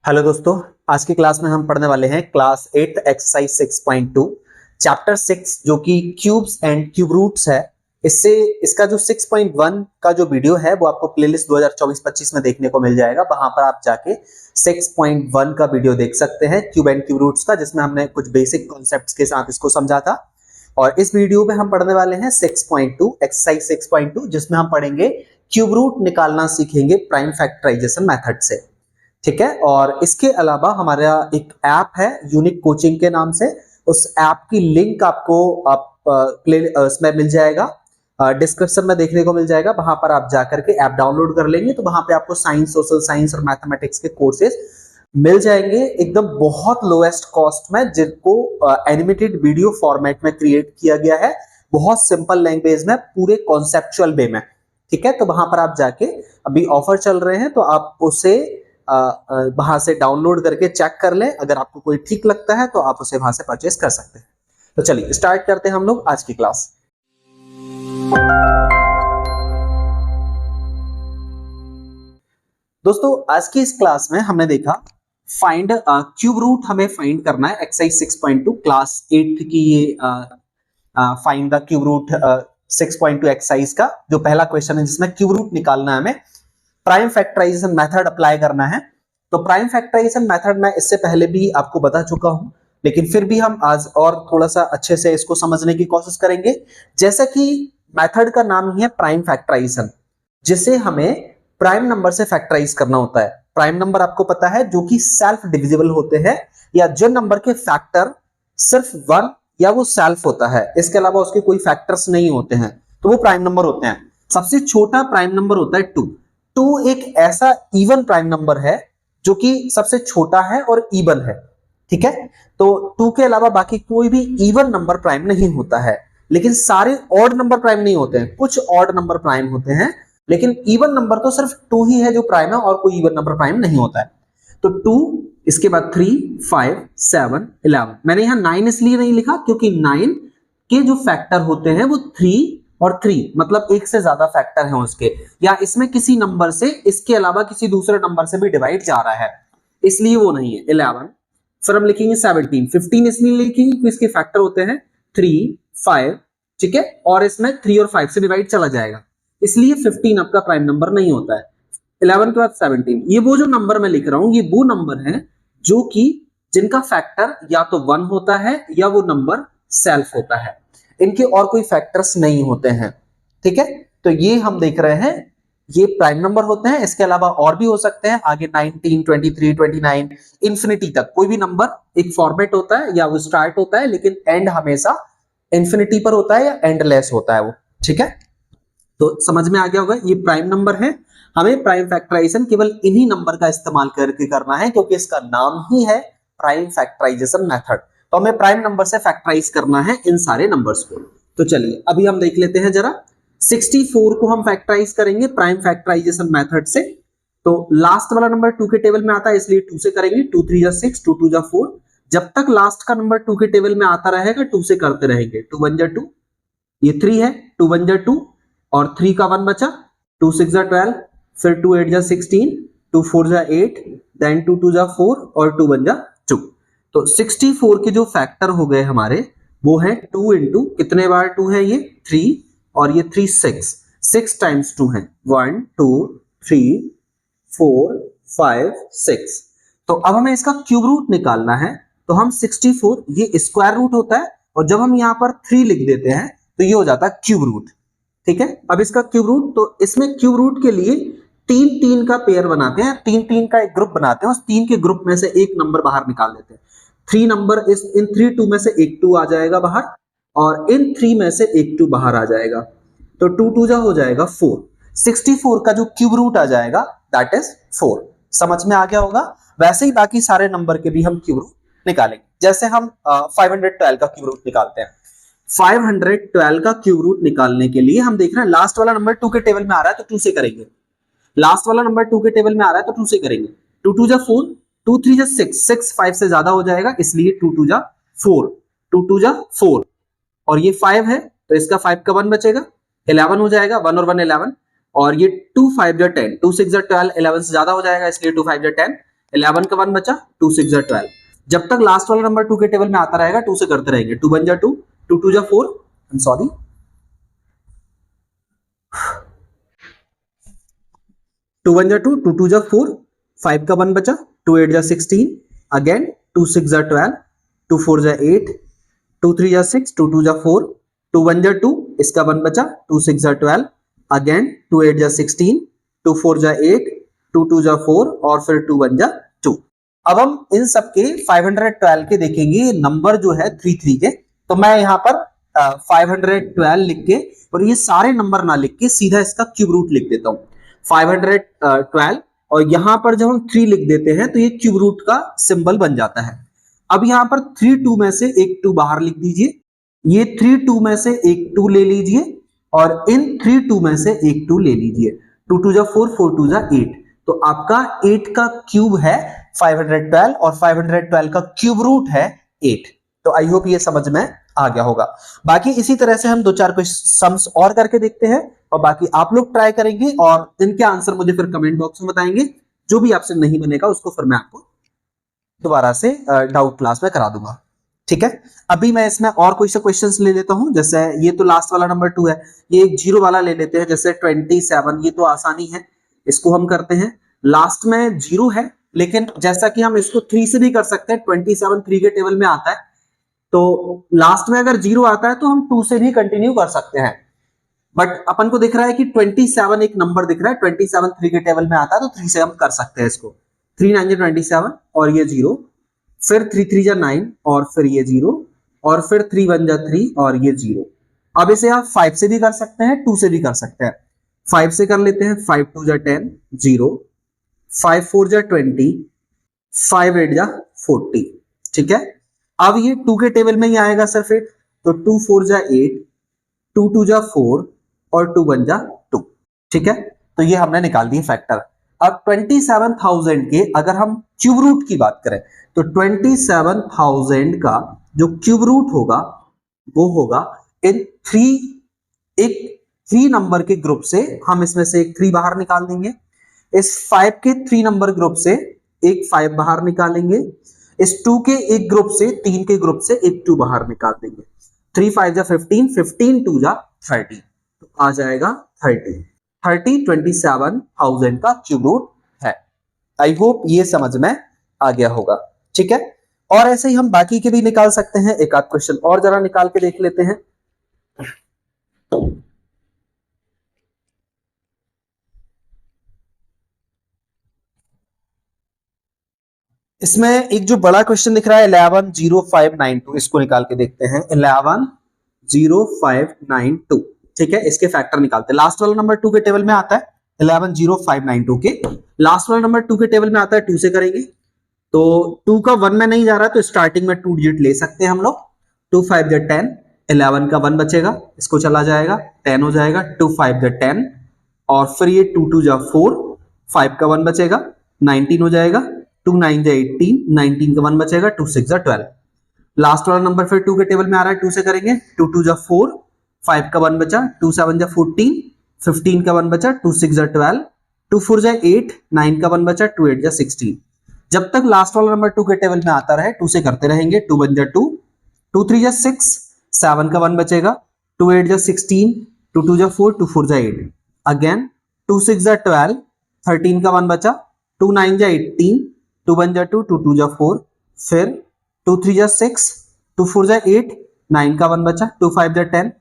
Hello दोस्तों, आज की क्लास में हम पढ़ने वाले हैं क्लास 8 एक्सरसाइज 6.2 चैप्टर 6 जो कि क्यूब्स एंड क्यूब रूट्स है। इसका जो 6.1 का जो वीडियो है वो आपको प्लेलिस्ट 2024-25 में देखने को मिल जाएगा। वहां पर आप जाके 6.1 का वीडियो देख सकते हैं क्यूब एंड क्यूब रूट्स का, जिसमें हमने कुछ बेसिक कॉन्सेप्ट्स के साथ इसको समझा था। और इस वीडियो में हम पढ़ने वाले हैं 6.2 एक्सरसाइज 6.2 जिसमें हम पढ़ेंगे क्यूब रूट निकालना सीखेंगे प्राइम फैक्टराइजेशन मेथड से। ठीक है, और इसके अलावा हमारा एक ऐप है यूनिक कोचिंग के नाम से। उस ऐप की लिंक आपको उसमें मिल जाएगा, डिस्क्रिप्शन में देखने को मिल जाएगा। वहां पर आप जाकर के ऐप डाउनलोड कर लेंगे तो वहां पे आपको साइंस, सोशल साइंस और मैथमेटिक्स के कोर्सेज मिल जाएंगे एकदम बहुत लोएस्ट कॉस्ट में, जिनको एनिमेटेड वीडियो फॉर्मेट में क्रिएट किया गया है, बहुत सिंपल लैंग्वेज में, पूरे कॉन्सेप्चुअल वे में। ठीक है, तो वहां पर आप जाके, अभी ऑफर चल रहे हैं तो आप उसे वहां से डाउनलोड करके चेक कर लें। अगर आपको कोई ठीक लगता है तो आप उसे वहां से परचेस कर सकते हैं। तो चलिए स्टार्ट करते हैं हम लोग आज की क्लास। दोस्तों, आज की इस क्लास में हमने देखा फाइंड क्यूब रूट हमें फाइंड करना है। एक्सरसाइज 6.2 क्लास 8 की ये find the cube root 6.2 exercise का जो पहला क्वेश्चन है, जिसमें क्यूब रूट निकालना है, हमें प्राइम फैक्टराइजेशन मेथड अप्लाई करना है। तो प्राइम फैक्टराइजेशन मेथड मैं इससे पहले भी आपको बता चुका हूं, लेकिन फिर भी हम आज और थोड़ा सा अच्छे से इसको समझने की कोशिश करेंगे। जैसा कि मेथड का नाम ही है प्राइम फैक्टराइजेशन, जिसे हमें प्राइम नंबर से फैक्टराइज करना होता है। प्राइम नंबर आपको पता है जो कि सेल्फ डिविजिबल होते हैं, या जो नंबर के फैक्टर सिर्फ 1 या वो सेल्फ होता है, इसके अलावा उसके कोई फैक्टर्स नहीं होते हैं, तो वो प्राइम नंबर होते हैं। सबसे छोटा प्राइम नंबर होता है 2। 2 एक ऐसा इवन प्राइम नंबर है जो कि सबसे छोटा है और इवन है। ठीक है, तो 2 के अलावा बाकी कोई भी इवन नंबर प्राइम नहीं होता है। लेकिन सारे ऑड नंबर प्राइम नहीं होते हैं, कुछ ऑड नंबर प्राइम होते हैं, लेकिन इवन नंबर तो सिर्फ 2 ही है जो प्राइम है, और कोई इवन नंबर प्राइम नहीं होता है। तो 2, इसके बाद 3, 5, 7, 11। मैंने यहां 9 इसलिए नहीं लिखा क्योंकि 9 के जो फैक्टर होते हैं वो 3 और 3, मतलब एक से ज्यादा फैक्टर हैं उसके, या इसमें किसी नंबर से इसके अलावा किसी दूसरे नंबर से भी डिवाइड जा रहा है, इसलिए वो नहीं है। 11, फिर हम लिखेंगे 17, 15 इसलिए लिखेंगे क्योंकि इसके फैक्टर होते हैं 3, 5। ठीक है, और इसमें 3 और 5 से डिवाइड चला जाएगा, इसलिए 15 आपका प्राइम नंबर नहीं होता है। 11 के बाद 17, ये वो जो नंबर मैं लिख रहा हूं, ये वो नंबर है जो कि जिनका फैक्टर या तो 1 होता है या वो नंबर सेल्फ होता है, इनके और कोई फैक्टर्स नहीं होते हैं। ठीक है, तो ये हम देख रहे हैं, ये प्राइम नंबर होते हैं। इसके अलावा और भी हो सकते हैं, आगे 19, 23, 29, इंफिनिटी तक कोई भी नंबर एक फॉर्मेट होता है, या वो स्टार्ट होता है, लेकिन एंड हमेशा इंफिनिटी पर होता है या एंडलेस होता है वो। ठीक है, तो समझ में आ गया होगा, ये प्राइम नंबर है। हमें प्राइम फैक्टराइजेशन केवल इन्हीं नंबर का इस्तेमाल करके करना है, क्योंकि इसका नाम ही है प्राइम फैक्टराइजेशन मेथड। तो हमें प्राइम नंबर से फैक्टराइज करना है इन सारे नंबर्स को। तो चलिए अभी हम देख लेते हैं जरा। 64 को हम फैक्टराइज करेंगे प्राइम फैक्टराइजेशन मेथड से। तो लास्ट वाला नंबर 2 के टेबल में आता है, इसलिए 2 से करेंगे। 2 3 जा 6, 2 2 जा 4। जब तक लास्ट का नंबर 2 के टेबल में आता रहेगा 2 से करते रहेंगे। 2 1 जा 2, ये 3 है, 2 1 जा 2 और 3 का 1 बचा। 2 6 जा 12, फिर 2 8 जा 16, 2 4 जा 8, देन 2 2 जा 4 और 2 1 जा 2। तो 64 के जो फैक्टर हो गए हमारे वो है 2 इंटू, कितने बार 2 है ये 3, और ये 3 6 टाइम्स 2 है 1 2 3 4 5 6। तो अब हमें इसका क्यूब रूट निकालना है। तो हम 64, ये स्क्वायर रूट होता है, और जब हम यहां पर 3 लिख देते हैं तो ये हो जाता है क्यूब रूट। ठीक है, अब इसका क्यूब रूट, तो इसमें क्यूब रूट के लिए 3 3 का पेयर बनाते हैं, 3 3 का एक ग्रुप बनाते हैं, उस 3 के ग्रुप में से एक नंबर बाहर निकाल देते हैं। 3 नंबर इन 3 2 में से एक 2 आ जाएगा बाहर, और इन 3 में से एक 2 बाहर आ जाएगा। तो 2 2 जा हो जाएगा 4। 64 का जो क्यूब रूट आ जाएगा दैट इज 4। समझ में आ गया होगा। वैसे ही बाकी सारे नंबर के भी हम क्यूब रूट निकालेंगे। जैसे हम 512 का क्यूब रूट निकालते हैं। 512 का क्यूब रूट निकालने के लिए हम देख रहे हैं लास्ट वाला नंबर 2 के टेबल में आ रहा है तो 2 से करेंगे। लास्ट वाला नंबर 2 के टेबल में आ रहा है तो 2 से करेंगे। 2 2 जा 4, 2 3 जा 6, 6 5 से ज्यादा हो जाएगा, इसलिए 2 2 जा 4, 2 2 जा 4, और ये 5 है तो इसका 5 का 1 बचेगा, 11 हो जाएगा, 1 और 1 11, और ये 2 5 जा 10, 2 6 जा 12, 11 से ज्यादा हो जाएगा, इसलिए 2 5 जा 10, 11 का 1 बचा, 2 6 जा 12। जब तक लास्ट वाला नंबर 2 के टेबल में आता रहेगा 2 से करते रहेंगे। 2 1 जा 2, 2 2 जा 4, आई एम सॉरी, 2 1 जा 2, 2 2 जा 4, 5 का 1 बचा, 2 8 जा 16, अगेन 2 6 जा 12, 2 4 जा 8, 2 3 जा 6, 2 2 जा 4, 2 1 जा 2, इसका 1 बचा, 2 6 जा 12, अगेन 2 8 जा 16, 2 4 जा 8, 2 2 जा 4 और फिर 2 1 जा 2। अब हम इन सबके 512 के देखेंगे नंबर जो है 3 3 के। तो मैं यहाँ पर 512 लिख के और ये सारे नंबर ना लिख के सीधा इसका क्यूब रूट लिख देता हूं 512, और यहां पर जब हम 3 लिख देते हैं तो ये क्यूब रूट का सिंबल बन जाता है। अब यहां पर 3 2 में से एक 2 बाहर लिख दीजिए, ये 3 2 में से एक 2 ले लीजिए और इन 3 2 में से एक 2 ले लीजिए। 2 2 जा 4, 4 2 जा 8, तो आपका 8 का क्यूब है 512 और 512 का क्यूब रूट है 8। तो आई होप ये समझ में आ गया होगा। बाकी इसी तरह से हम 2-4 कुछ सम्स और करके देखते हैं और बाकी आप लोग ट्राई करेंगे और इनके आंसर मुझे फिर कमेंट बॉक्स में बताएंगे। जो भी आपसे नहीं बनेगा उसको फिर मैं आपको दोबारा से डाउट क्लास में करा दूंगा, ठीक है। अभी मैं इसमें और कोई से क्वेश्चंस ले लेता हूं, जैसे ये तो लास्ट वाला नंबर 2 है, ये एक जीरो वाला ले लेते हैं, जैसे 27, ये तो आसानी है, इसको हम करते हैं। लास्ट में जीरो है लेकिन जैसा कि हम इसको 3 से भी कर सकते हैं, 27 3 के टेबल में आता है, तो लास्ट में अगर जीरो आता है तो हम 2 से भी कंटिन्यू कर सकते हैं। बट अपन को दिख रहा है कि 27 एक नंबर दिख रहा है, 27 3 के टेबल में आता है, तो 3 से हम कर सकते हैं इसको। 3 9 जा 27 और ये 0, फिर 3 3 जा 9 और फिर ये 0, और फिर 3 1 जा 3 और ये 0। अब इसे आप 5 से भी कर सकते हैं, 2 से भी कर सकते हैं। 5 से कर लेते हैं, 5 2 जा 10, 0, 5 4 जा 20, 5 8 जा 40, ठीक है। अब ये 2 के टेबल में ही आएगा सर फिर, तो 2 4 जा 8, 2 2 जा 4 और 2 1 जा 2, ठीक है। तो ये हमने निकाल दिए फैक्टर। अब 27,000 के अगर हम क्यूब रूट की बात करें तो 27,000 का जो क्यूब रूट होगा वो होगा इन 3 नंबर के ग्रुप से, हम इसमें से एक 3 बाहर निकाल देंगे, इस 5 के 3 नंबर ग्रुप से एक 5 बाहर निकालेंगे, इस 2 के एक ग्रुप से 3 के ग्रुप से एक 2 बाहर निकाल देंगे। 3 5 जा 15, 15 2 जा 30, तो आ जाएगा 30 27,000 का क्यूब रूट है। आई होप ये समझ में आ गया होगा, ठीक है। और ऐसे ही हम बाकी के भी निकाल सकते हैं, एक आध क्वेश्चन और जरा निकाल के देख लेते हैं। इसमें एक जो बड़ा क्वेश्चन दिख रहा है 110592, इसको निकाल के देखते हैं। 110592, ठीक है, इसके फैक्टर निकालते हैं। लास्ट वाला नंबर 2 के टेबल में आता है, 110592 के लास्ट वाला नंबर 2 के टेबल में आता है, 2 से करेंगे तो 2 का 1 में नहीं जा रहा तो स्टार्टिंग में 2 डिजिट ले सकते हैं हम लोग। 2 5 जा 10, 11 का 1 बचेगा, इसको चला जाएगा, 10 हो जाएगा। 2 5 जा 10 और फिर ये 2 2 जा 4, 5 का 1 बचेगा, 19 हो जाएगा। 2 9 जा 18, 19 का 1 बचेगा, 2 6 जा 12। लास्ट वाला नंबर फिर 2 के टेबल में आ रहा है, 2 से करेंगे। 2 2 जा 4, 5 का 1 बचा, 2 7 जा 14, 15 का 1 बचा, 2 6 जा 12, 2 4 जा 8, 9 का 1 बचा, 2 8 जा 16। जब तक लास्ट वाला नंबर 2 के टेबल में आता रहे 2 से करते रहेंगे। 2 1 जा 2, 2 3 जा 6, 7 का 1 बचेगा, 2 8 जा 16, 2 2 जा 4, 2 4 जा 8, अगेन 2 6 जा 12, 13 का 1 बचा, 2 9 जा 18, 2 1 जा 2, 2 2 जा 4, फिर 2 3 जा 6, 2 4 जा 8, 9 का 1 बचा, 2 5 जा 10,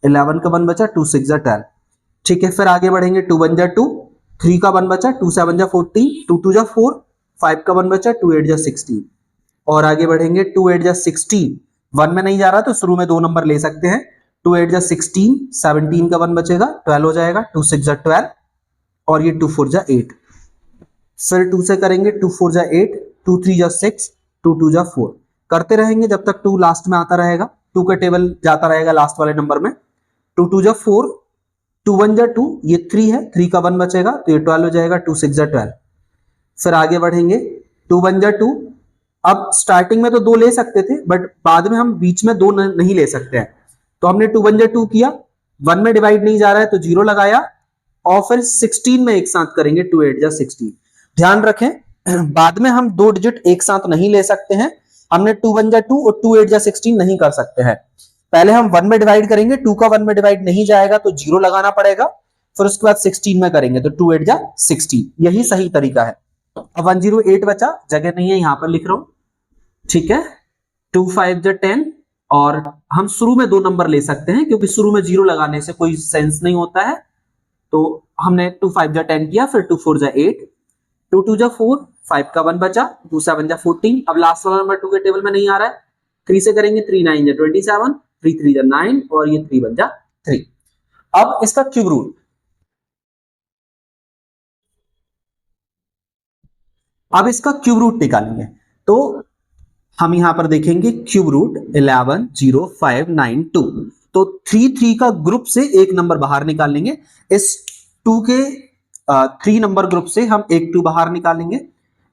11 का 1 बचा, 2 6 जा 12, ठीक है। फिर आगे बढ़ेंगे। 2 1 जा 2, 3 का 1 बचा, 2 7 जा 14, 2 2 जा 4, 5 का 1 बचा, 2 8 जा 16 और आगे बढ़ेंगे। 2 8 जा 16, 1 में नहीं जा रहा तो शुरू में 2 नंबर ले सकते हैं। 2 8 जा 16, 17 का 1 बचेगा, 12 हो जाएगा। 2 6 जा 12 और ये 2 4 जा 8, फिर 2 से करेंगे। 2 4 जा 8, 2 3 जा 6, 2 2 जा 4, करते रहेंगे जब तक 2 लास्ट में आता रहेगा, 2 का टेबल जाता रहेगा लास्ट वाले नंबर में। 2 2 जा 4, 2 1 जा 2, ये 3 है, 3 का 1 बचेगा तो ये 12 हो जाएगा। 2 6 जा 12, फिर आगे बढ़ेंगे। 2 1 जा 2, अब स्टार्टिंग में तो 2 ले सकते थे बट बाद में हम बीच में 2 नहीं ले सकते हैं, तो हमने 2 1 जा 2 किया, 1 में डिवाइड नहीं जा रहा है तो 0 लगाया और फिर 16 में एक साथ करेंगे। 2 8 जा 16, ध्यान रखें बाद में हम 2 डिजिट एक साथ नहीं ले सकते हैं, हमने 2 1 जा 2 और 2 8 जा 16 नहीं कर सकते हैं। पहले हम 1 में डिवाइड करेंगे, 2 का 1 में डिवाइड नहीं जाएगा तो 0 लगाना पड़ेगा, फिर उसके बाद 16 में करेंगे तो 2 8 जा 16, यही सही तरीका है। अब 108 बचा, जगह नहीं है यहां पर लिख रहा हूं, ठीक है। 2 5 जा 10, और हम शुरू में 2 नंबर ले सकते हैं क्योंकि शुरू में 0 लगाने से कोई सेंस नहीं होता है, तो हमने 2 5 जा 10 किया, फिर 2 4 जा 8, 2 2 जा 4, 5 का 1 बचा, 2 7 जा 14। अब लास्ट वाला नंबर 2 के टेबल में नहीं आ रहा है, 3 से करेंगे, 3 9 जा 27, 3 3 जा 9 और ये 3 1 जा 3। अब इसका क्यूब रूट, अब इसका क्यूब रूट निकालेंगे, तो हम यहां पर देखेंगे क्यूब रूट 11 0 5 9 2, तो 3 3 का ग्रुप से एक नंबर बाहर निकालेंगे, इस 2 के 3 नंबर ग्रुप से हम एक 2 बाहर निकालेंगे,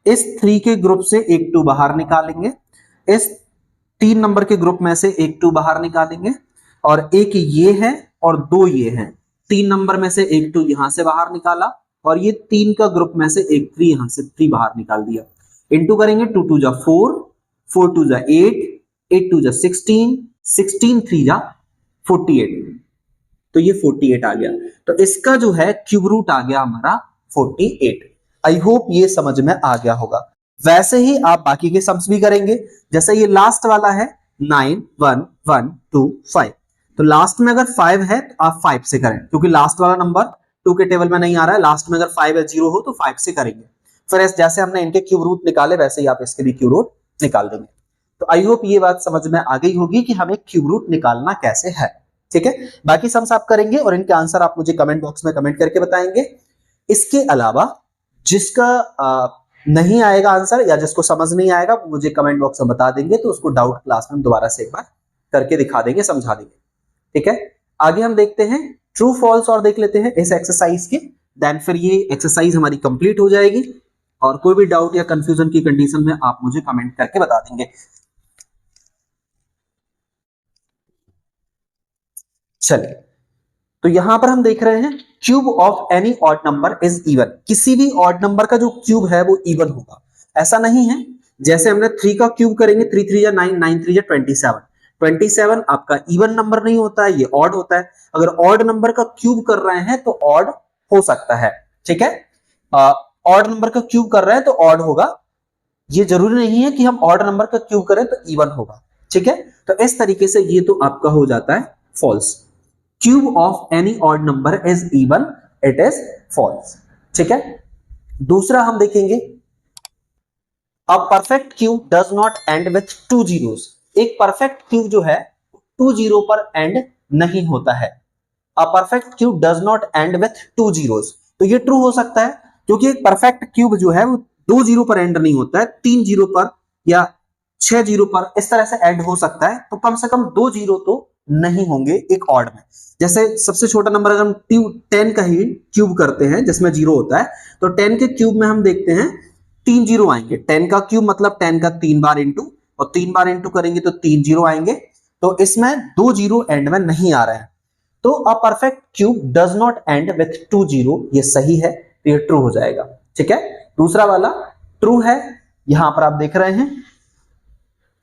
इस 3 के ग्रुप से एक 2 बाहर निकालेंगे, इस 3 नंबर के ग्रुप में से एक 2 बाहर निकालेंगे, और एक ये है और 2 ये हैं, 3 नंबर में से एक 2 यहां से बाहर निकाला, और ये 3 का ग्रुप में से एक 3 यहां से 3 बाहर निकाल दिया। इंटू करेंगे, 2 2 जा 4, 4 2 जा 8, 8 2 जा 16, 16 3 जा 48, तो ये 48 आ गया। तो इसका जो है क्यूब रूट आ गया हमारा 48। आई होप ये समझ में आ गया होगा। वैसे ही आप बाकी के सम्स भी करेंगे, जैसे ये लास्ट वाला है 9 1 1 2 5, तो लास्ट में अगर 5 है तो आप 5 से करें, क्योंकि लास्ट वाला नंबर 2 के टेबल में नहीं आ रहा है, लास्ट में अगर 5 या 0 हो तो 5 से करेंगे। फिर जैसे हमने इनके क्यूब रूट निकाले वैसे ही आप इसके भी क्यूब रूट निकाल देंगे। तो आई होप ये बात समझ में आ गई होगी कि हमें क्यूब रूट निकालना कैसे है, ठीक है। बाकी सम्स आप करेंगे और इनके आंसर आप मुझे कमेंट बॉक्स में कमेंट करके बताएंगे। इसके अलावा जिसका नहीं आएगा आंसर या जिसको समझ नहीं आएगा मुझे कमेंट बॉक्स में बता देंगे, तो उसको डाउट क्लास में दोबारा से एक बार करके दिखा देंगे, समझा देंगे, ठीक है। आगे हम देखते हैं ट्रू फॉल्स और देख लेते हैं इस एक्सरसाइज के, देन फिर ये एक्सरसाइज हमारी कंप्लीट हो जाएगी, और कोई भी डाउट या कंफ्यूजन की कंडीशन में आप मुझे कमेंट करके बता देंगे। चलिए, तो यहां पर हम देख रहे हैं cube of any odd number is even, किसी भी ऑड नंबर का जो क्यूब है वो इवन होगा। ऐसा नहीं है, जैसे हमने 3 का क्यूब करेंगे, 3 3 या 9, 9 3 या 27, 27 आपका इवन नंबर नहीं होता है, ये ऑड होता है। अगर ऑड नंबर का क्यूब कर रहे हैं तो ऑड हो सकता है, ठीक है। ऑड नंबर का क्यूब कर रहे हैं तो ऑड होगा, ये जरूरी नहीं है कि हम ऑड नंबर का क्यूब करें तो इवन होगा, ठीक है। तो इस तरीके से ये तो आपका हो जाता है false. Cube of any odd number is even, it is false, ठीक है। दूसरा हम देखेंगे, a perfect cube does not end with 2 zeros. एक परफेक्ट क्यूब जो है 2 जीरो पर एंड नहीं होता है। A perfect cube does not end with 2 zeros, तो ये ट्रू हो सकता है, क्योंकि एक परफेक्ट क्यूब जो है वो 2 जीरो पर एंड नहीं होता है, 3 जीरो पर या 6 जीरो पर इस तरह से एंड हो सकता है, तो कम से कम 2 जीरो तो नहीं होंगे एक ऑड में। जैसे सबसे छोटा नंबर अगर हम 10 का ही क्यूब करते हैं जिसमें 0 होता है, तो 10 के क्यूब में हम देखते हैं 3 जीरो आएंगे। 10 का क्यूब मतलब 10 का 3 बार इंटू, और 3 बार इंटू करेंगे तो 3 जीरो आएंगे, तो इसमें 2 जीरो एंड में नहीं आ रहे हैं। तो अ perfect cube does not end with 2 zero, ये सही है, तो ये ट्रू हो जाएगा, ठीक है। दूसरा वाला ट्रू है, यहां पर आप देख रहे हैं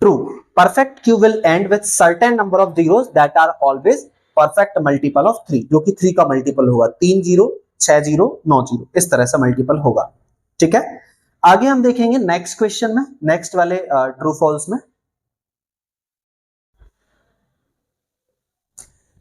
true. Perfect cube will end with certain number of zeros that are always perfect multiple of 3, जो कि 3 का मल्टीपल होगा, 3 जीरो 6 जीरो 9 जीरो, इस तरह से मल्टीपल होगा, ठीक है। आगे हम देखेंगे नेक्स्ट क्वेश्चन में, नेक्स्ट वाले ट्रू फॉल्स में।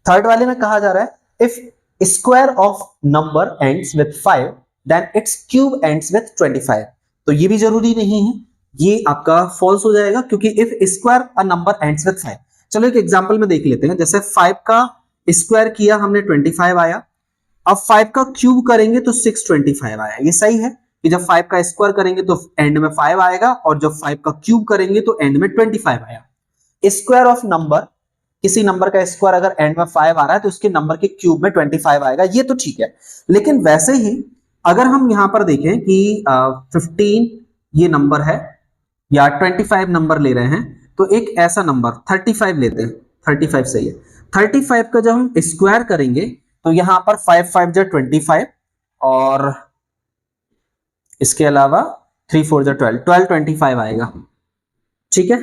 थर्ड वाले में कहा जा रहा है if square of number ends with 5 then it's cube ends with 25, तो ये भी जरूरी नहीं है, ये आपका फॉल्स हो जाएगा, क्योंकि if square a number ends with 5। चलो एक एग्जांपल में देख लेते हैं, जैसे 5 का स्क्वायर किया हमने 25 आया, अब 5 का क्यूब करेंगे तो 625 आया। ये सही है कि जब 5 का स्क्वायर करेंगे तो एंड में 5 आएगा, और जब 5 का क्यूब करेंगे तो एंड में 25 आया। स्क्वायर ऑफ नंबर, किसी नंबर का स्क्वायर अगर एंड में 5 आ रहा है तो उसके नंबर के क्यूब में 25 आएगा, ये तो ठीक है। लेकिन वैसे ही अगर हम यहां पर देखें कि 15 ये नंबर है या 25 नंबर ले रहे हैं, तो एक ऐसा नंबर 35 लेते हैं, 35 सही है। 35 का जब हम स्क्वायर करेंगे तो यहां पर 5 5 जा 25, और इसके अलावा 3 4 12, 1225 आएगा। ठीक है,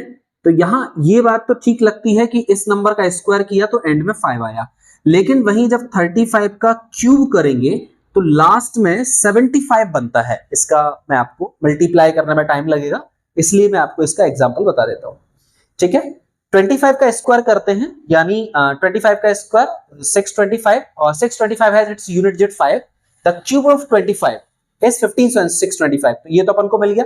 तो यहां ये बात तो ठीक लगती है कि इस नंबर का स्क्वायर किया तो एंड में 5 आया, लेकिन वहीं जब 35 का क्यूब करेंगे तो लास्ट में 75 बनता है। इसका मैं आपको मल्टीप्लाई करने में टाइम लगेगा, इसलिए मैं आपको इसका एग्जांपल बता देता हूं। ठीक है, 25 का स्क्वायर करते हैं, यानी 25 का स्क्वायर 625 और 625 has its unit digit 5, the cube of 25 is 15, so 625, तो ये तो अपन को मिल गया।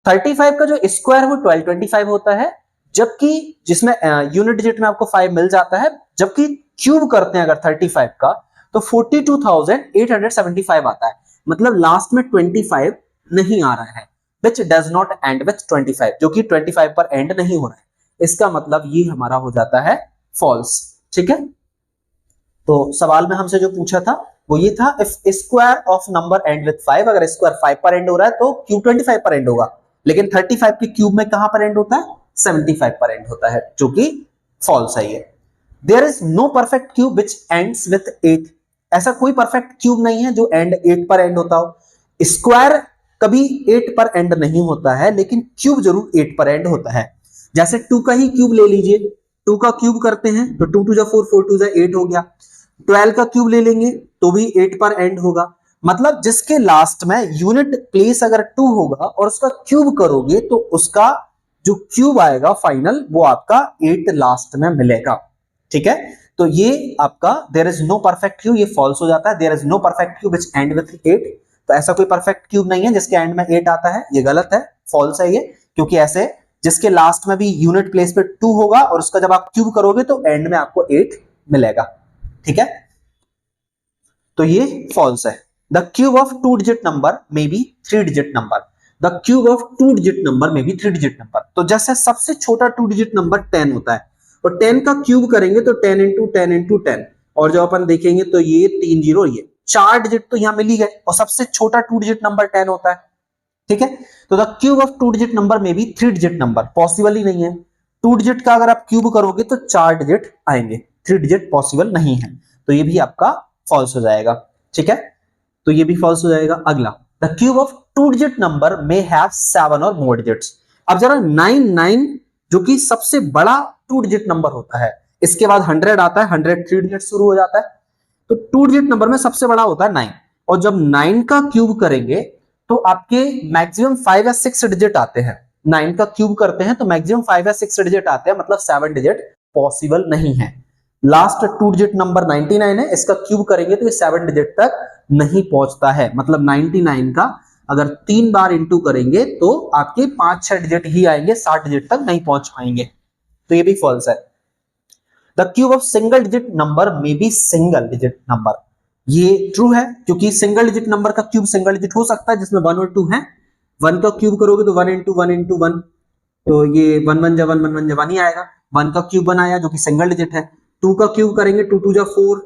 35 का जो स्क्वायर वो 1225 होता है, जबकि जिसमें यूनिट डिजिट में आपको 5 मिल जाता है, जबकि क्यूब करते हैं अगर 35 का तो 42,875 आता है। मतलब लास्ट में 25 नहीं आ रहा है, which does not end with 25, जो कि 25 पर एंड नहीं हो रहा है। इसका मतलब ये हमारा हो जाता है फॉल्स। ठीक है, तो सवाल में हमसे जो पूछा था वो ये था, if square of number and with 5, अगर स्क्वायर 5 पर एंड हो रहा है तो क्यूब 25 पर एंड होगा, लेकिन 35 के क्यूब में कहां पर एंड होता है, 75 पर एंड होता है, जो कि फॉल्स है ये। There is no perfect cube which ends with 8, ऐसा कोई परफेक्ट क्यूब नहीं है जो एंड 8 पर एंड होता हो। स्क्वायर कभी 8 पर एंड नहीं होता है, लेकिन क्यूब जरूर 8 पर एंड होता है। जैसे 2 का ही क्यूब ले लीजिए, 2 का क्यूब करते हैं तो 2 2 4 4 2 8 हो गया। 12 का क्यूब ले लेंगे तो भी 8 पर एंड होगा। मतलब जिसके लास्ट में यूनिट प्लेस अगर 2 होगा और उसका क्यूब करोगे तो उसका जो क्यूब आएगा फाइनल वो आपका 8 लास्ट में मिलेगा। ठीक है, तो ये आपका there is no perfect cube, ये फॉल्स हो जाता है। There is no perfect cube which end with 8, तो ऐसा कोई परफेक्ट क्यूब नहीं है जिसके एंड में 8 आता है, ये गलत है, फॉल्स है ये, क्योंकि ऐसे जिसके लास्ट में भी यूनिट प्लेस पे 2 होगा और उसका जब आप क्यूब करोगे तो एंड में आपको 8 मिलेगा। ठीक है, तो ये फॉल्स है। The cube of 2 digit number may be 3 digit number, the cube of 2 digit number may be 3 digit number. तो जैसे सबसे छोटा 2 डिजिट नंबर 10 होता है, और 10 का क्यूब करेंगे तो 10 इंटू 10 इंटू 10, और जब अपन देखेंगे तो ये 3 जीरो, ये 4 डिजिट तो यहां मिल ही गए, और सबसे छोटा 2 डिजिट नंबर 10 होता है। ठीक है, तो the cube of 2 digit number में भी 3 डिजिट नंबर, पॉसिबल ही नहीं है। 2 डिजिट का अगर आप क्यूब करोगे तो 4 डिजिट आएंगे, 3 डिजिट पॉसिबल नहीं है, तो ये भी आपका फॉल्स हो जाएगा। ठीक है, तो ये भी फॉल्स हो जाएगा। अगला, the cube of 2 digit number में हैव 7 और मोर डिजिट्स। अब जरा 99 जो कि सबसे बड़ा 2 डिजिट नंबर होता है, इसके बाद 100 आता है, 100 3 डिजिट शुरू हो जाता है, तो 2 डिजिट नंबर में सबसे बड़ा होता है 9, और जब 9 का क्यूब करेंगे तो आपके मैक्सिमम 5 या 6 डिजिट आते हैं। 9 का क्यूब करते हैं तो मैक्सिमम 5 या 6 डिजिट आते हैं, मतलब 7 डिजिट पॉसिबल नहीं है। लास्ट 2 डिजिट नंबर 99 है, इसका क्यूब करेंगे तो ये 7 डिजिट तक नहीं पहुंचता है, मतलब 99 का अगर 3 बार इंटू करेंगे तो आपके 5-6 डिजिट ही आएंगे, 7 डिजिट तक नहीं पहुंच पाएंगे, तो ये भी फॉल्स है। The cube of single digit number may be single digit number, ये ट्रू है, क्योंकि सिंगल डिजिट नंबर का क्यूब सिंगल डिजिट हो सकता है जिसमें 1 और 2 है। 1 का क्यूब करोगे तो 1 इंटू 1 इंटू 1, तो ये 1 1 जा 1 1 1 जा 1 ही आएगा। 1 का क्यूब 1 आया जो कि सिंगल डिजिट है। 2 का क्यूब करेंगे 2 2 जा 4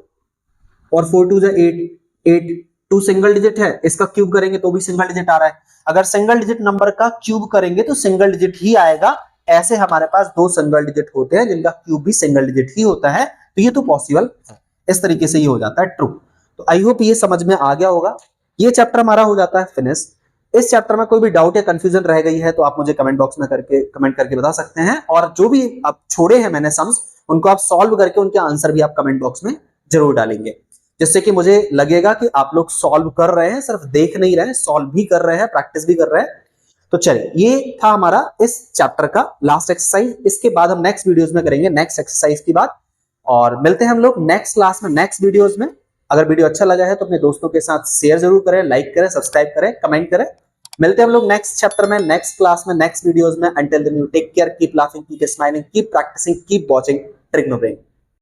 और 4 2 जा 8, 8 2 सिंगल डिजिट है, इसका क्यूब करेंगे तो भी सिंगल डिजिट आ रहा है। अगर सिंगल डिजिट नंबर का क्यूब करेंगे तो सिंगल डिजिट ही आएगा। ऐसे हमारे पास 2 सिंगल डिजिट होते हैं जिनका क्यूब भी सिंगल डिजिट ही होता है, तो ये तो पॉसिबल है। इस तरीके से ये हो जाता है ट्रू। तो आई होप ये समझ में आ गया होगा। ये चैप्टर हमारा हो जाता है फिनिश। इस चैप्टर में कोई भी डाउट या कंफ्यूजन रह गई है तो आप मुझे कमेंट बॉक्स में कमेंट करके बता सकते हैं, और जो भी आप छोड़े हैं मैंने सम्स, उनको आप सॉल्व करके उनके आंसर भी आप कमेंट बॉक्स में जरूर डालेंगे, जिससे कि मुझे लगेगा कि आप लोग सॉल्व कर रहे हैं, सिर्फ देख नहीं रहे हैं, सॉल्व भी कर रहे हैं, प्रैक्टिस भी कर रहे हैं। तो चलिए, ये था हमारा इस चैप्टर का लास्ट एक्सरसाइज। इसके बाद हम नेक्स्ट वीडियोस में करेंगे नेक्स्ट एक्सरसाइज की बात, और मिलते हैं हम लोग नेक्स्ट क्लास में, नेक्स्ट वीडियोस में। अगर वीडियो अच्छा लगा है तो अपने दोस्तों के साथ शेयर जरूर करें, लाइक करें, सब्सक्राइब करें, कमेंट करें। मिलते हैं हम लोग नेक्स्ट चैप्टर में, नेक्स्ट क्लास में, नेक्स्ट वीडियोस में। Until then you take care, keep laughing, keep smiling, keep practising, keep watching ट्रिग्नोब्रेन।